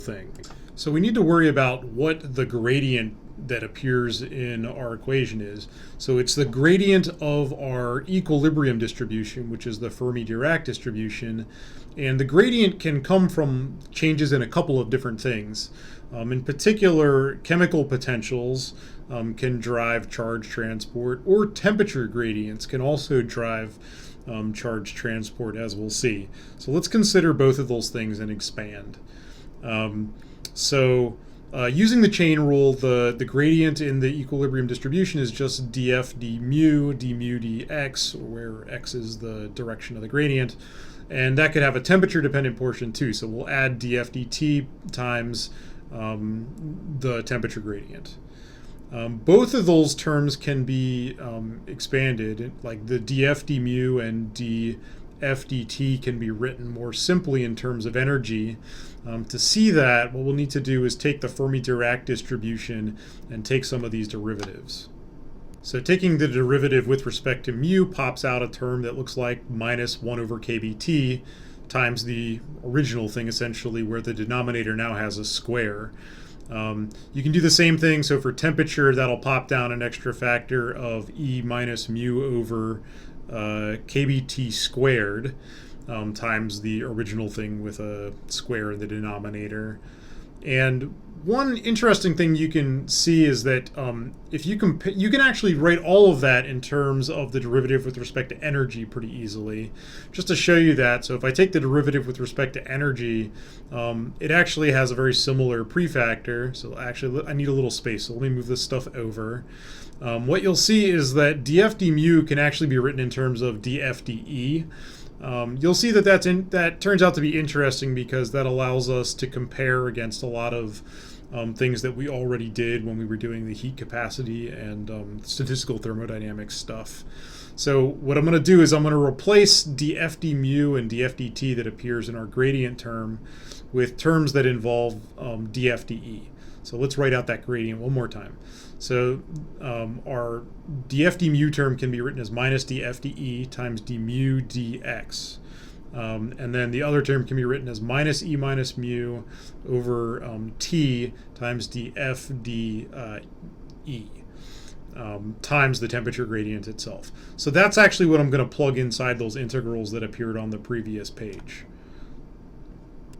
thing. So we need to worry about what the gradient that appears in our equation is. So it's the gradient of our equilibrium distribution, which is the Fermi-Dirac distribution. And the gradient can come from changes in a couple of different things. In particular, chemical potentials can drive charge transport, or temperature gradients can also drive charge transport, as we'll see. So let's consider both of those things and expand. Using the chain rule, the gradient in the equilibrium distribution is just df d mu dx, where x is the direction of the gradient. And that could have a temperature-dependent portion too. So we'll add df dt times the temperature gradient. Both of those terms can be expanded, like the df d mu and df dt can be written more simply in terms of energy. To see that, what we'll need to do is take the Fermi-Dirac distribution and take some of these derivatives. So taking the derivative with respect to mu pops out a term that looks like minus 1 over kBt times the original thing, essentially, where the denominator now has a square. You can do the same thing. So for temperature, that'll pop down an extra factor of E minus mu over kBt squared times the original thing with a square in the denominator. And one interesting thing you can see is that if you can actually write all of that in terms of the derivative with respect to energy pretty easily. Just to show you that, so if I take the derivative with respect to energy, it actually has a very similar prefactor. So actually, I need a little space, so let me move this stuff over. What you'll see is that df d mu can actually be written in terms of df dE. You'll see that that turns out to be interesting because that allows us to compare against a lot of things that we already did when we were doing the heat capacity and statistical thermodynamics stuff. So what I'm going to do is I'm going to replace df d mu and df dt that appears in our gradient term with terms that involve df dE. So let's write out that gradient one more time. So our df d mu term can be written as minus df dE times d mu dx. And then the other term can be written as minus E minus mu over T times df dE times the temperature gradient itself. So that's actually what I'm going to plug inside those integrals that appeared on the previous page.